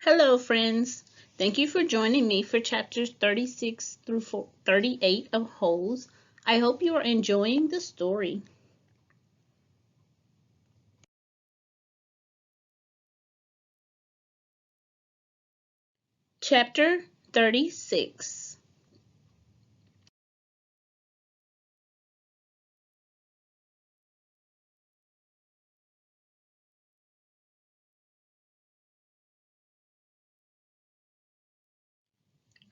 Hello, friends. Thank you for joining me for chapters 36 through 38 of Holes. I hope you are enjoying the story. Chapter 36.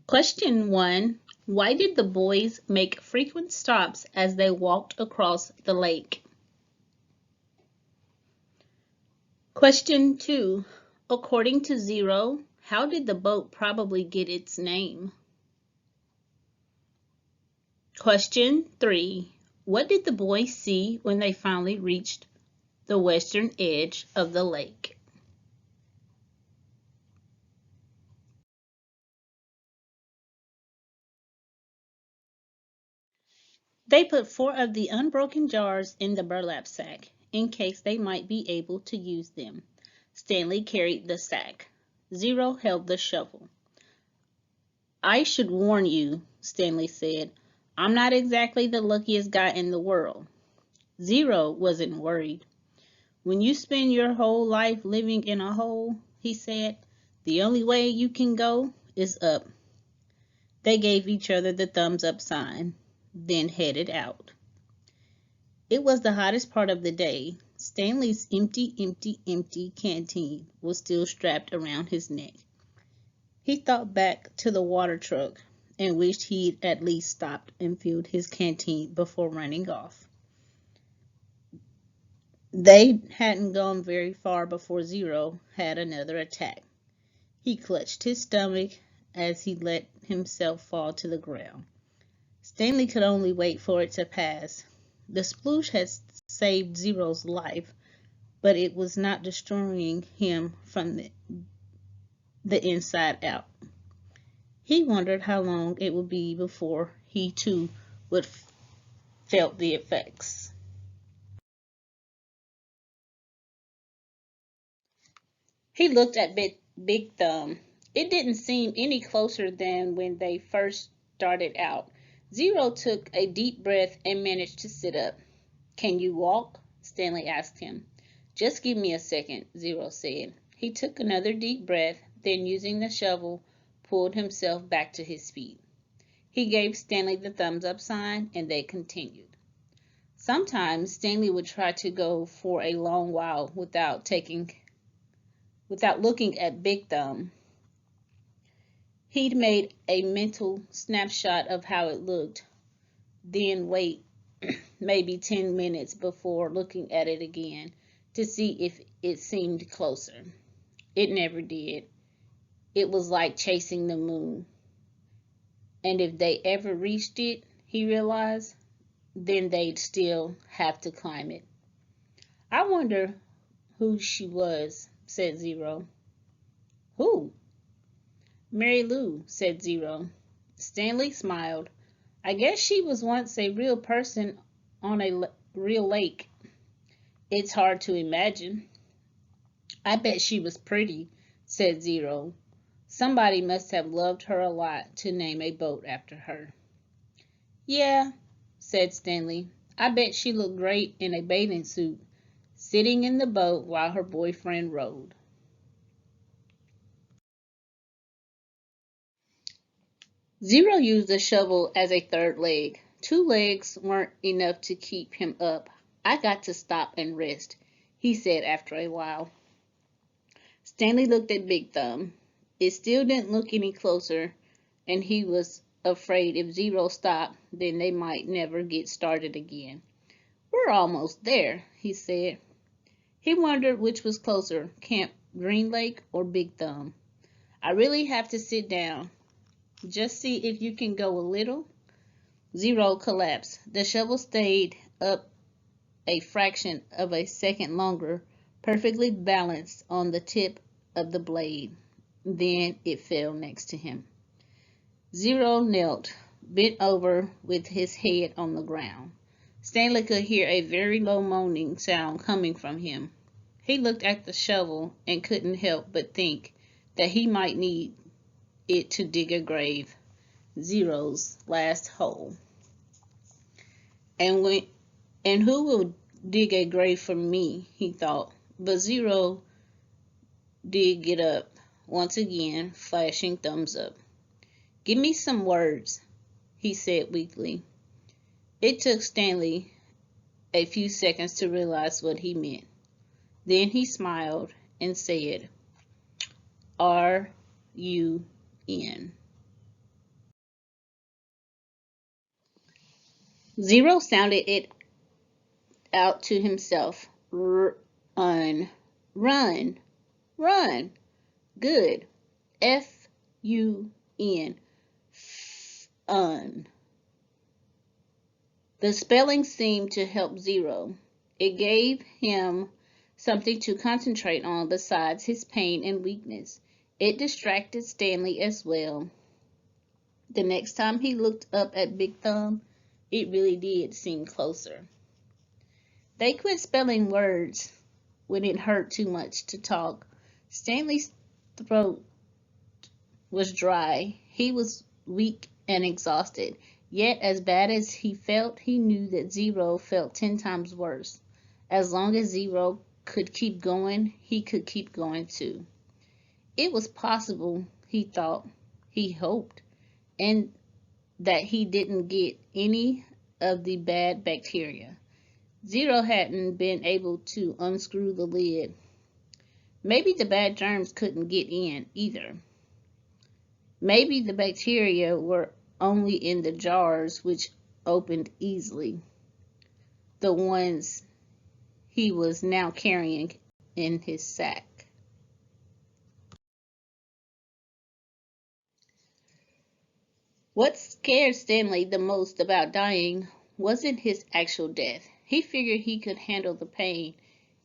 Question 1. Why did the boys make frequent stops as they walked across the lake? Question 2. According to Zero, how did the boat probably get its name? Question 3. What did the boys see when they finally reached the western edge of the lake? They put 4 of the unbroken jars in the burlap sack, in case they might be able to use them. Stanley carried the sack. Zero held the shovel. I should warn you, Stanley said. I'm not exactly the luckiest guy in the world. Zero wasn't worried. When you spend your whole life living in a hole, he said, the only way you can go is up. They gave each other the thumbs up sign, then headed out. It was the hottest part of the day. Stanley's empty canteen was still strapped around his neck. He thought back to the water truck and wished he'd at least stopped and filled his canteen before running off. They hadn't gone very far before Zero had another attack. He clutched his stomach as he let himself fall to the ground. Stanley could only wait for it to pass. The sploosh had saved Zero's life, but it was not destroying him from the inside out. He wondered how long it would be before he too would felt the effects. He looked at Big Thumb. It didn't seem any closer than when they first started out. Zero took a deep breath and managed to sit up. Can you walk? Stanley asked him. Just give me a second, Zero said. He took another deep breath, then using the shovel, pulled himself back to his feet. He gave Stanley the thumbs up sign and they continued. Sometimes Stanley would try to go for a long while without looking at Big Thumb. He'd made a mental snapshot of how it looked, then wait maybe 10 minutes before looking at it again to see if it seemed closer. It never did. It was like chasing the moon. And if they ever reached it, he realized, then they'd still have to climb it. I wonder who she was, said Zero. Who? Mary Lou, said Zero. Stanley smiled. I guess she was once a real person on a real lake. It's hard to imagine. I bet she was pretty, said Zero. Somebody must have loved her a lot to name a boat after her. Yeah, said Stanley. I bet she looked great in a bathing suit, sitting in the boat while her boyfriend rowed. Zero used the shovel as a third leg. 2 legs weren't enough to keep him up. I got to stop and rest, he said after a while. Stanley looked at Big Thumb. It still didn't look any closer, and he was afraid if Zero stopped, then they might never get started again. We're almost there, he said. He wondered which was closer, Camp Green Lake or Big Thumb. I really have to sit down. Just see if you can go a little. Zero collapsed. The shovel stayed up a fraction of a second longer, perfectly balanced on the tip of the blade. Then it fell next to him. Zero knelt, bent over with his head on the ground. Stanley could hear a very low moaning sound coming from him. He looked at the shovel and couldn't help but think that he might need it to dig a grave, Zero's last hole. And who will dig a grave for me, he thought. But Zero did get up, once again, flashing thumbs up. Give me some words, he said weakly. It took Stanley a few seconds to realize what he meant. Then he smiled and said, R-U-N. Zero sounded it out to himself. Run, run, run. Good. F-U-N. Fun. The spelling seemed to help Zero. It gave him something to concentrate on besides his pain and weakness. It distracted Stanley as well. The next time he looked up at Big Thumb, it really did seem closer. They quit spelling words when it hurt too much to talk. Stanley's throat was dry. He was weak and exhausted. Yet, as bad as he felt, he knew that Zero felt 10 times worse. As long as Zero could keep going, he could keep going too. It was possible, he thought, he hoped, and that he didn't get any of the bad bacteria. Zero hadn't been able to unscrew the lid. Maybe the bad germs couldn't get in either. Maybe the bacteria were only in the jars, which opened easily. The ones he was now carrying in his sack. What scared Stanley the most about dying wasn't his actual death. He figured he could handle the pain.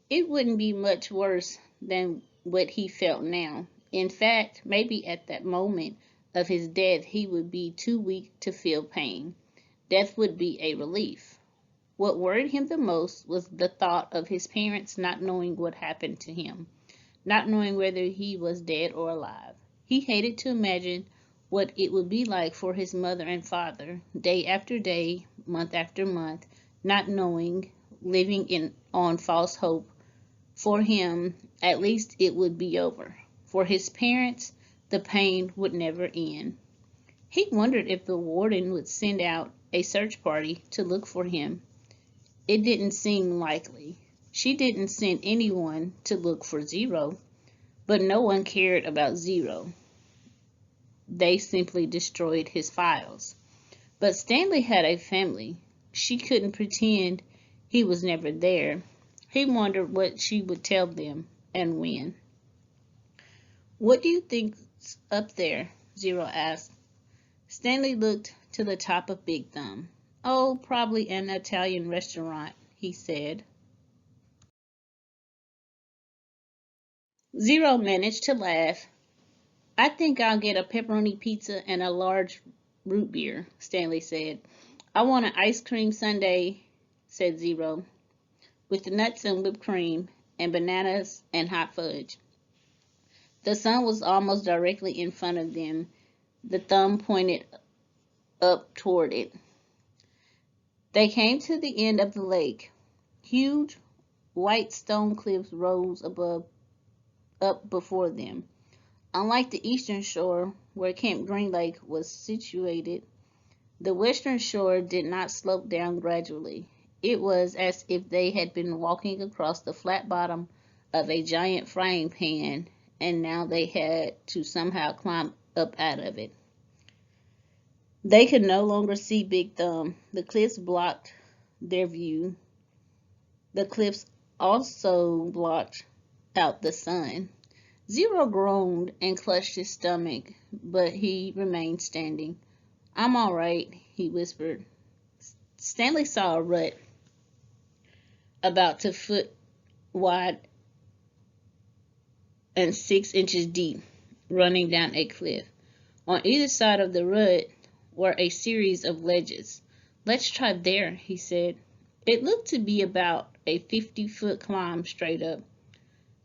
It wouldn't be much worse than what he felt now. In fact, maybe at that moment of his death, he would be too weak to feel pain. Death would be a relief. What worried him the most was the thought of his parents not knowing what happened to him, not knowing whether he was dead or alive. He hated to imagine what it would be like for his mother and father, day after day, month after month, not knowing, living on false hope. For him, at least it would be over. For his parents, the pain would never end. He wondered if the warden would send out a search party to look for him. It didn't seem likely. She didn't send anyone to look for Zero, but no one cared about Zero. They simply destroyed his files. But Stanley had a family. She couldn't pretend he was never there. He wondered what she would tell them and when. What do you think's up there? Zero asked. Stanley looked to the top of Big Thumb. Oh, probably an Italian restaurant, he said. Zero managed to laugh. I think I'll get a pepperoni pizza and a large root beer, Stanley said. I want an ice cream sundae, said Zero, with nuts and whipped cream and bananas and hot fudge. The sun was almost directly in front of them. The thumb pointed up toward it. They came to the end of the lake. Huge white stone cliffs rose up before them. Unlike the eastern shore, where Camp Green Lake was situated, the western shore did not slope down gradually. It was as if they had been walking across the flat bottom of a giant frying pan, and now they had to somehow climb up out of it. They could no longer see Big Thumb. The cliffs blocked their view. The cliffs also blocked out the sun. Zero groaned and clutched his stomach, but he remained standing. I'm all right, he whispered. Stanley saw a rut about 2 foot wide and 6 inches deep, running down a cliff. On either side of the rut were a series of ledges. Let's try there, he said. It looked to be about a 50-foot climb straight up.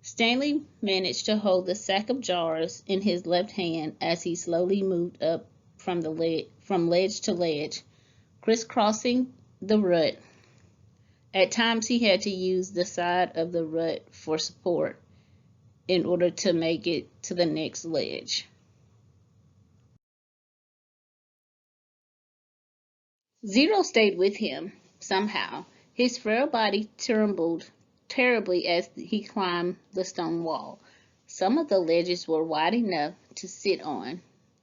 Stanley managed to hold the sack of jars in his left hand as he slowly moved up from ledge to ledge, crisscrossing the rut. At times he had to use the side of the rut for support in order to make it to the next ledge. Zero stayed with him somehow. His frail body trembled terribly as he climbed the stone wall. Some of the ledges were wide enough to sit on.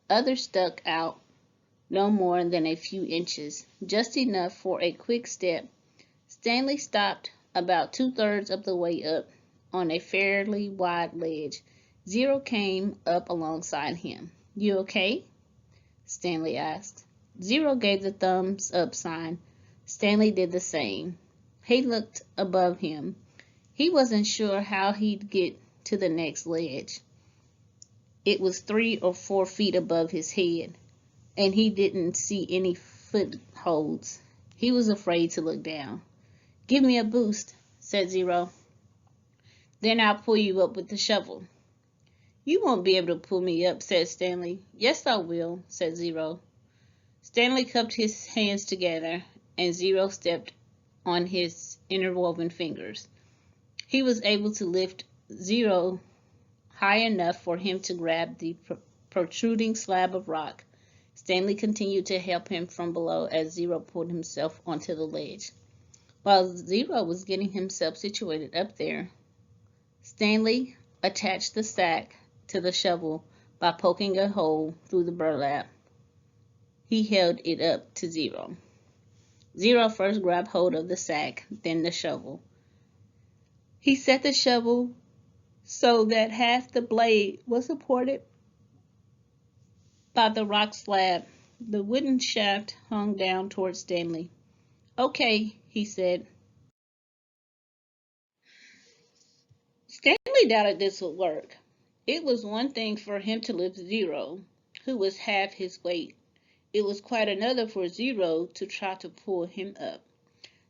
Others stuck out no more than a few inches, just enough for a quick step. Stanley stopped about 2/3 of the way up on a fairly wide ledge. Zero came up alongside him. "You okay?" Stanley asked. Zero gave the thumbs up sign. Stanley did the same. He looked above him. He wasn't sure how he'd get to the next ledge. It was 3 or 4 feet above his head, and he didn't see any footholds. He was afraid to look down. "Give me a boost," said Zero. "Then I'll pull you up with the shovel." "You won't be able to pull me up," said Stanley. "Yes, I will," said Zero. Stanley cupped his hands together, and Zero stepped on his interwoven fingers. He was able to lift Zero high enough for him to grab the protruding slab of rock. Stanley continued to help him from below as Zero pulled himself onto the ledge. While Zero was getting himself situated up there, Stanley attached the sack to the shovel by poking a hole through the burlap. He held it up to Zero. Zero first grabbed hold of the sack, then the shovel. He set the shovel so that half the blade was supported by the rock slab. The wooden shaft hung down toward Stanley. "Okay," he said. Stanley doubted this would work. It was one thing for him to lift Zero, who was half his weight. It was quite another for Zero to try to pull him up.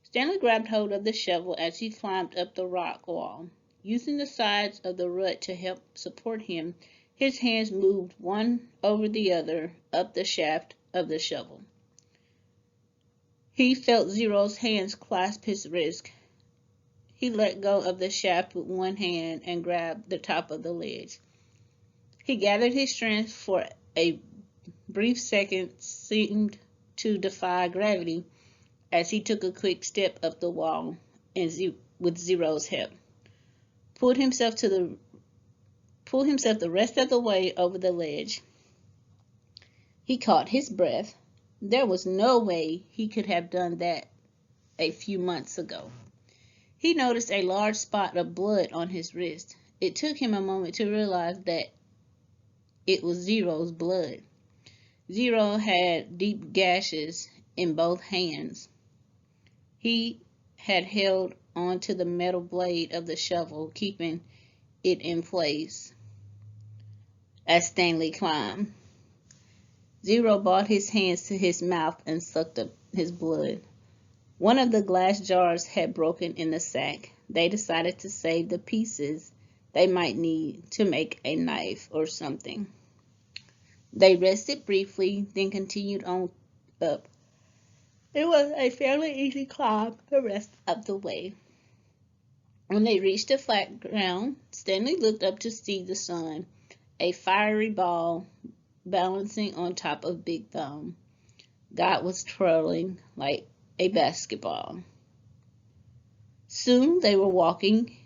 Stanley grabbed hold of the shovel as he climbed up the rock wall. Using the sides of the rut to help support him, his hands moved one over the other up the shaft of the shovel. He felt Zero's hands clasp his wrist. He let go of the shaft with one hand and grabbed the top of the ledge. He gathered his strength for a brief second, seemed to defy gravity as he took a quick step up the wall and with Zero's help. Pulled himself the rest of the way over the ledge. He caught his breath. There was no way he could have done that a few months ago. He noticed a large spot of blood on his wrist. It took him a moment to realize that it was Zero's blood. Zero had deep gashes in both hands. He had held onto the metal blade of the shovel, keeping it in place as Stanley climbed. Zero brought his hands to his mouth and sucked up his blood. One of the glass jars had broken in the sack. They decided to save the pieces they might need to make a knife or something. They rested briefly, then continued on up. It was a fairly easy climb the rest of the way. When they reached the flat ground, Stanley looked up to see the sun, a fiery ball balancing on top of Big Thumb. God was twirling like a basketball. Soon they were walking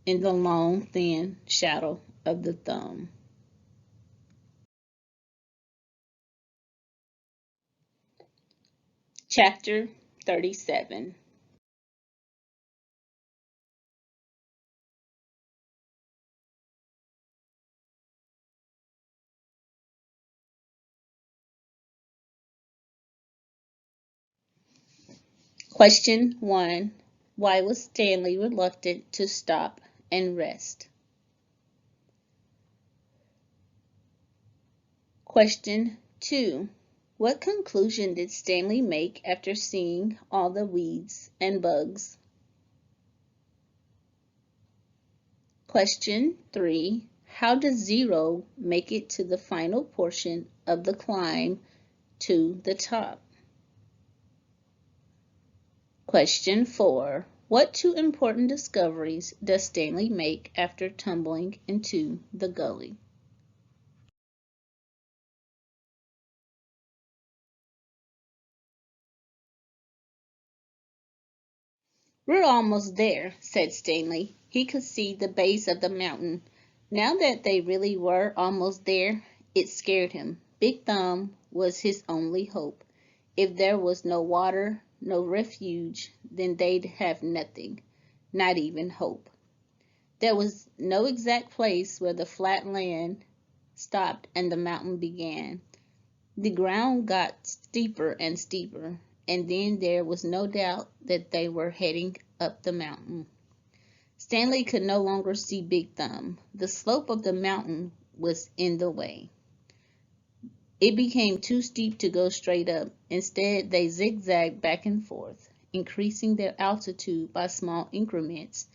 in the long, thin shadow of the thumb. Chapter 37. Question 1. Why was Stanley reluctant to stop and rest? Question 2. What conclusion did Stanley make after seeing all the weeds and bugs? Question 3. How does Zero make it to the final portion of the climb to the top? Question 4. What two important discoveries does Stanley make after tumbling into the gully? We're almost there, said Stanley. He could see the base of the mountain. Now that they really were almost there, it scared him. Big Thumb was his only hope. If there was no water, no refuge, then they'd have nothing, not even hope. There was no exact place where the flat land stopped and the mountain began. The ground got steeper and steeper, and then there was no doubt that they were heading up the mountain. Stanley could no longer see Big Thumb. The slope of the mountain was in the way. It became too steep to go straight up. Instead, they zigzagged back and forth, increasing their altitude by small increments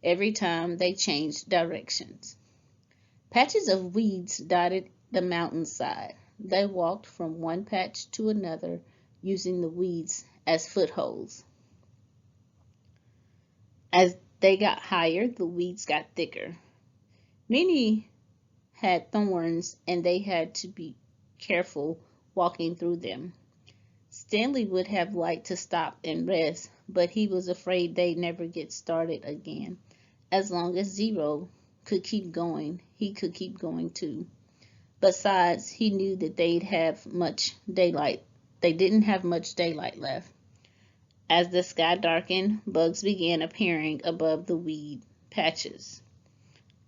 every time they changed directions. Patches of weeds dotted the mountainside. They walked from one patch to another, using the weeds as footholds. As they got higher, the weeds got thicker. Many had thorns, and they had to be careful walking through them. Stanley would have liked to stop and rest, but he was afraid they'd never get started again. As long as Zero could keep going, he could keep going too. Besides, he knew that they didn't have much daylight left. As the sky darkened, bugs began appearing above the weed patches.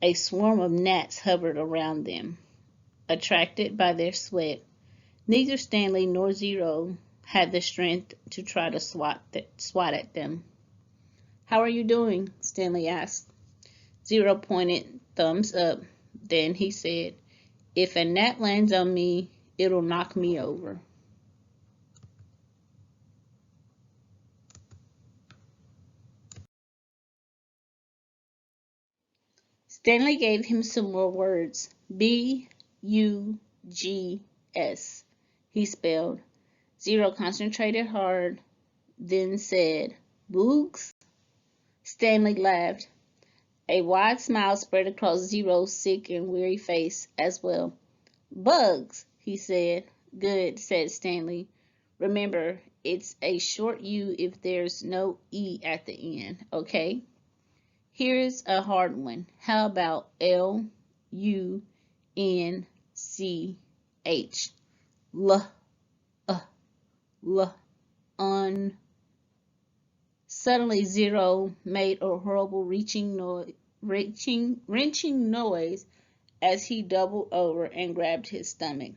A swarm of gnats hovered around them. Attracted by their sweat, neither Stanley nor Zero had the strength to try to swat at them. "How are you doing?" Stanley asked. Zero pointed thumbs up. Then he said, "If a gnat lands on me, it'll knock me over." Stanley gave him some more words. B-U-G-S, he spelled. Zero concentrated hard, then said, "Boogs?" Stanley laughed. A wide smile spread across Zero's sick and weary face as well. "Bugs," he said. "Good," said Stanley. "Remember, it's a short U if there's no E at the end, okay? Here's a hard one. How about L-U-N-C-H? Un. Suddenly Zero made a horrible wrenching noise as he doubled over and grabbed his stomach.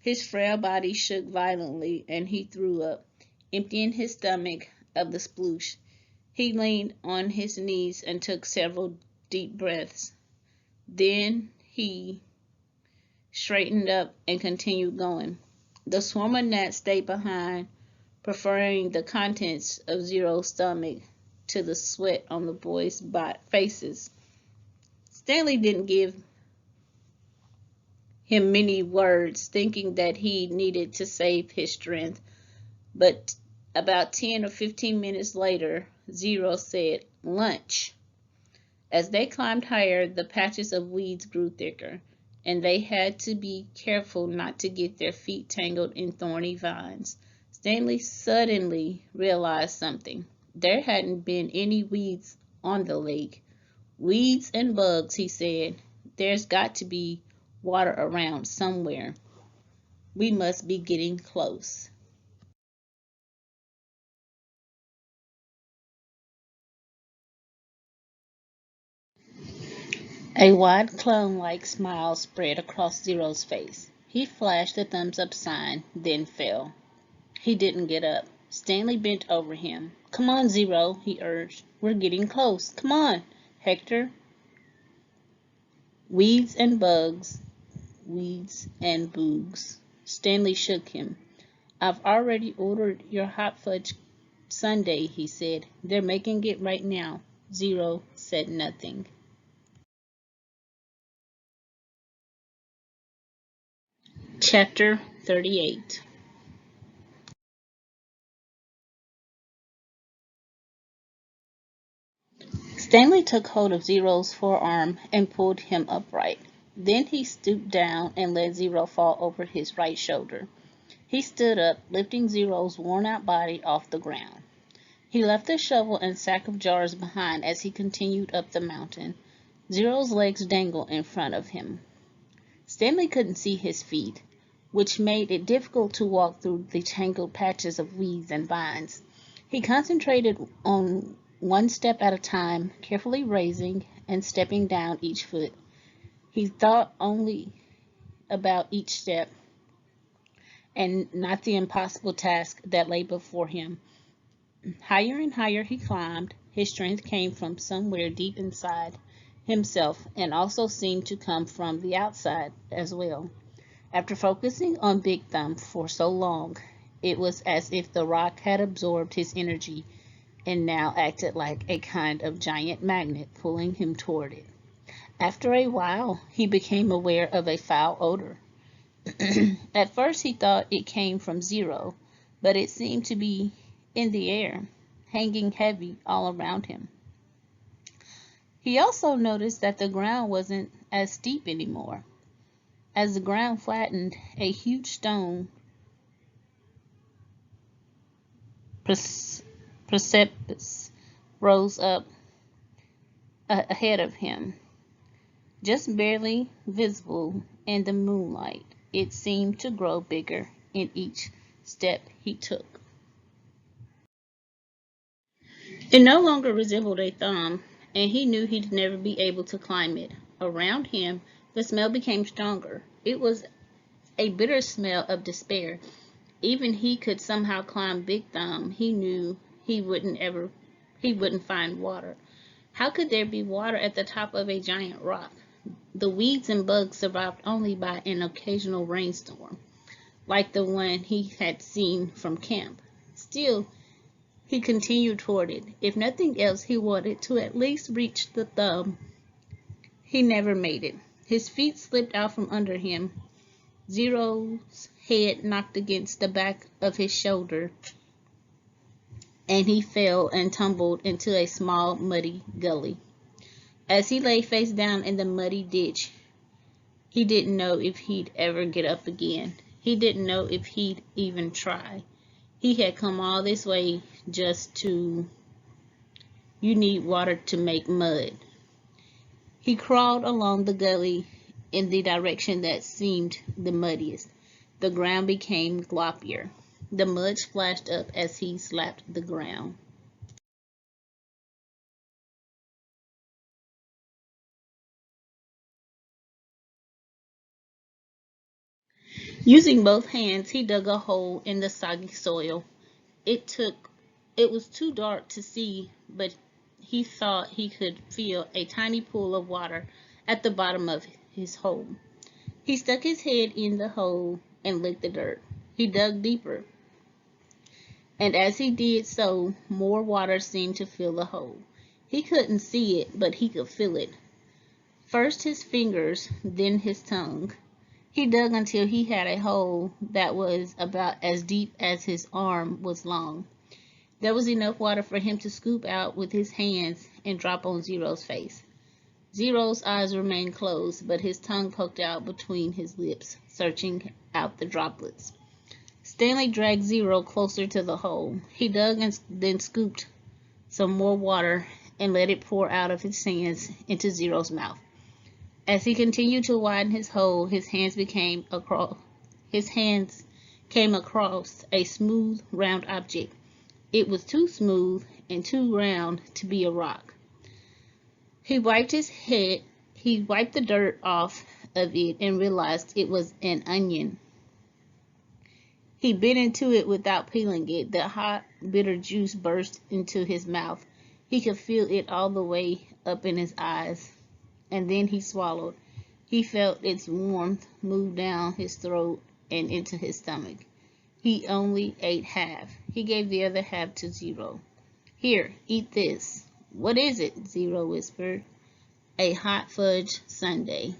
His frail body shook violently and he threw up, emptying his stomach of the sploosh. He leaned on his knees and took several deep breaths. Then he straightened up and continued going. The swarm of gnats stayed behind, preferring the contents of Zero's stomach to the sweat on the boys' faces. Stanley didn't give him many words, thinking that he needed to save his strength, but about 10 or 15 minutes later, Zero said, "Lunch." As they climbed higher, the patches of weeds grew thicker, and they had to be careful not to get their feet tangled in thorny vines. Stanley suddenly realized something. There hadn't been any weeds on the lake. "Weeds and bugs," he said. "There's got to be water around somewhere. We must be getting close." A wide clown-like smile spread across Zero's face. He flashed the thumbs-up sign, then fell. He didn't get up. Stanley bent over him. "Come on, Zero," he urged. "We're getting close. Come on, Hector." "Weeds and bugs, weeds and boogs." Stanley shook him. "I've already ordered your hot fudge sundae," he said. "They're making it right now." Zero said nothing. Chapter 38. Stanley took hold of Zero's forearm and pulled him upright. Then he stooped down and let Zero fall over his right shoulder. He stood up, lifting Zero's worn-out body off the ground. He left the shovel and sack of jars behind as he continued up the mountain. Zero's legs dangled in front of him. Stanley couldn't see his feet, which made it difficult to walk through the tangled patches of weeds and vines. He concentrated on one step at a time, carefully raising and stepping down each foot. He thought only about each step and not the impossible task that lay before him. Higher and higher he climbed. His strength came from somewhere deep inside himself and also seemed to come from the outside as well. After focusing on Big Thumb for so long, it was as if the rock had absorbed his energy and now acted like a kind of giant magnet pulling him toward it. After a while, he became aware of a foul odor. At first he thought it came from Zero, but it seemed to be in the air, hanging heavy all around him. He also noticed that the ground wasn't as steep anymore. As the ground flattened, a huge stone precipice rose up ahead of him, just barely visible in the moonlight. It seemed to grow bigger in each step he took. It no longer resembled a thumb, and he knew he'd never be able to climb it. Around him, the smell became stronger. It was a bitter smell of despair. Even he could somehow climb Big Thumb, he knew he wouldn't find water. How could there be water at the top of a giant rock? The weeds and bugs survived only by an occasional rainstorm, like the one he had seen from camp. Still, he continued toward it. If nothing else, he wanted to at least reach the thumb. He never made it. His feet slipped out from under him. Zero's head knocked against the back of his shoulder, and he fell and tumbled into a small, muddy gully. As he lay face down in the muddy ditch, he didn't know if he'd ever get up again. He didn't know if he'd even try. He had come all this way just to... You need water to make mud. He crawled along the gully in the direction that seemed the muddiest. The ground became gloppier. The mud splashed up as he slapped the ground. Using both hands, he dug a hole in the soggy soil. It was too dark to see, but he thought he could feel a tiny pool of water at the bottom of his hole. He stuck his head in the hole and licked the dirt. He dug deeper, and as he did so, more water seemed to fill the hole. He couldn't see it, but he could feel it. First his fingers, then his tongue. He dug until he had a hole that was about as deep as his arm was long. There was enough water for him to scoop out with his hands and drop on Zero's face. Zero's eyes remained closed, but his tongue poked out between his lips, searching out the droplets. Stanley dragged Zero closer to the hole. He dug and then scooped some more water and let it pour out of his hands into Zero's mouth. As he continued to widen his hole, his hands came across a smooth, round object. It was too smooth and too round to be a rock. He wiped the dirt off of it and realized it was an onion. He bit into it without peeling it. The hot, bitter juice burst into his mouth. He could feel it all the way up in his eyes, and then he swallowed. He felt its warmth move down his throat and into his stomach. He only ate half. He gave the other half to Zero. "Here, eat this." "What is it?" Zero whispered. "A hot fudge sundae."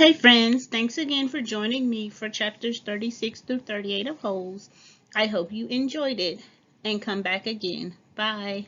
Hey friends, thanks again for joining me for chapters 36 through 38 of Holes. I hope you enjoyed it and come back again. Bye.